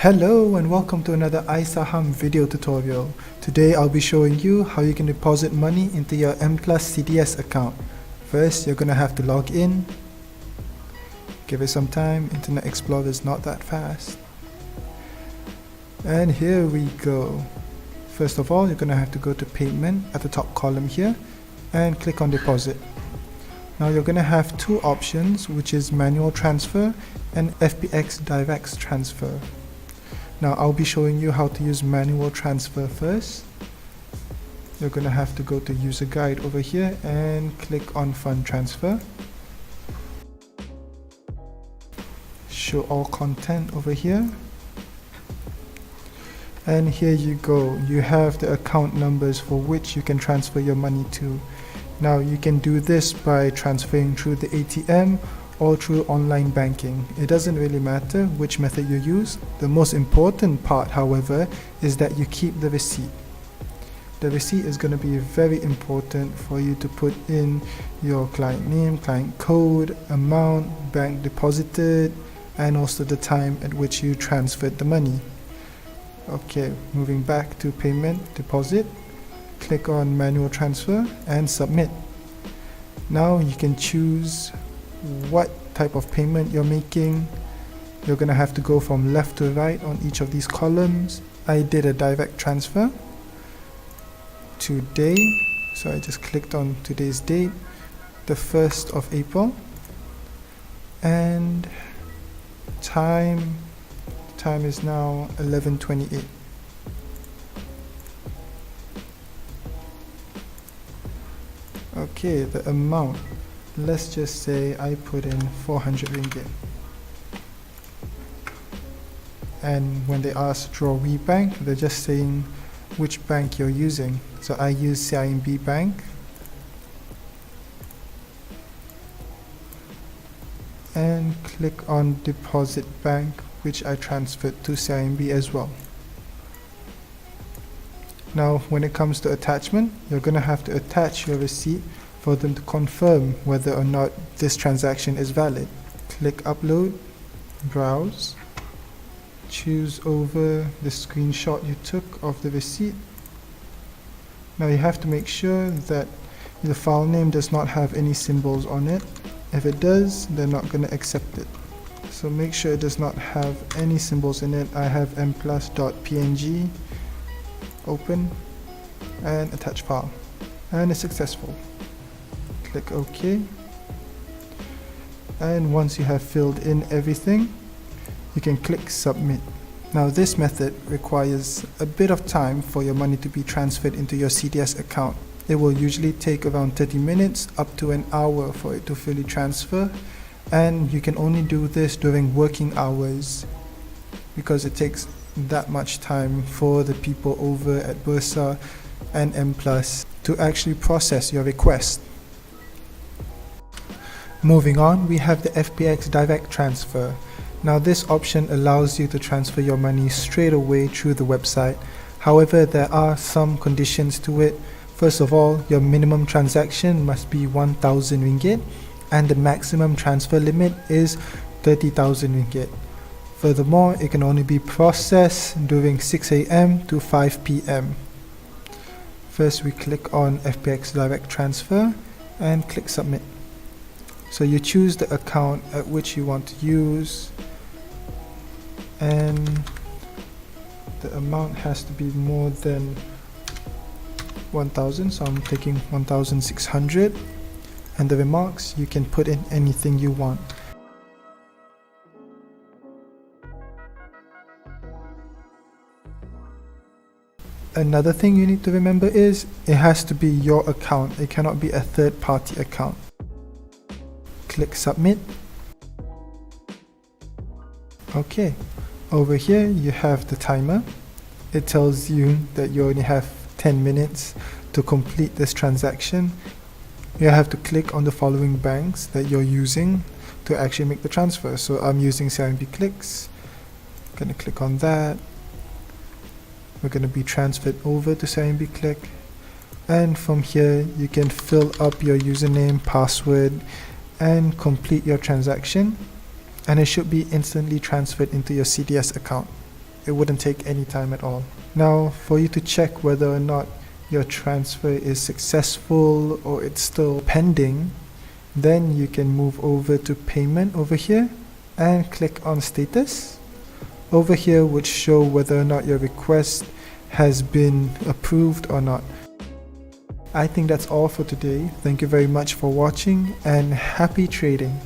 Hello and welcome to another iSaham video tutorial. Today I'll be showing you how you can deposit money into your Mplus CDS account. First, you're going to have to log in. Give it some time, Internet Explorer is not that fast. And here we go. First of all, you're going to have to go to payment at the top column here and click on deposit. Now you're going to have two options, which is manual transfer and FBX Direct Transfer. Now I'll be showing you how to use manual transfer first. You're going to have to go to user guide over here and click on fund transfer. Show all content over here. And here you go. You have the account numbers for which you can transfer your money to. Now you can do this by transferring through the ATM or through online banking. It doesn't really matter which method you use. The most important part, however, is that you keep the receipt. The receipt is going to be very important for you to put in your client name, client code, amount, bank deposited, and also the time at which you transferred the money. Okay, moving back to payment, deposit, click on manual transfer and submit. Now you can choose what type of payment you're making. You're going to have to go from left to right on each of these columns. I did a direct transfer today, so I just clicked on today's date, the 1st of April, and time is now 11:28. Okay, the amount, let's just say I put in 400 ringgit. And when they ask draw WeBank, they're just saying which bank you're using. So I use CIMB Bank. And click on deposit bank, which I transferred to CIMB as well. Now when it comes to attachment, you're going to have to attach your receipt for them to confirm whether or not this transaction is valid. Click upload, browse, choose over the screenshot you took of the receipt. Now you have to make sure that the file name does not have any symbols on it. If it does, they're not going to accept it. So make sure it does not have any symbols in it. I have mplus.png, open and attach file, and it's successful. Click OK, and once you have filled in everything, you can click submit. Now this method requires a bit of time for your money to be transferred into your CDS account. It will usually take around 30 minutes up to an hour for it to fully transfer, and you can only do this during working hours because it takes that much time for the people over at Bursa and Mplus to actually process your request. Moving on, we have the FBX Direct Transfer. Now this option allows you to transfer your money straight away through the website. However, there are some conditions to it. First of all, your minimum transaction must be 1,000 ringgit and the maximum transfer limit is 30,000 ringgit. Furthermore, it can only be processed during 6 AM to 5 PM. First, we click on FBX Direct Transfer and click submit. So you choose the account at which you want to use, and the amount has to be more than 1,000, so I'm taking 1,600, and the remarks, you can put in anything you want. Another thing you need to remember is it has to be your account. It cannot be a third-party account. Click submit. Okay, over here you have the timer. It tells you that you only have 10 minutes to complete this transaction. You have to click on the following banks that you're using to actually make the transfer. So I'm using CIMB Clicks. I'm going to click on that. We're going to be transferred over to CIMB Click, and from here you can fill up your username, password, and complete your transaction, and it should be instantly transferred into your CDS account. it wouldn't take any time at all. Now, for you to check whether or not your transfer is successful or it's still pending, then you can move over to payment over here and click on status. Over here would show whether or not your request has been approved or not. I think that's all for today. Thank you very much for watching and happy trading.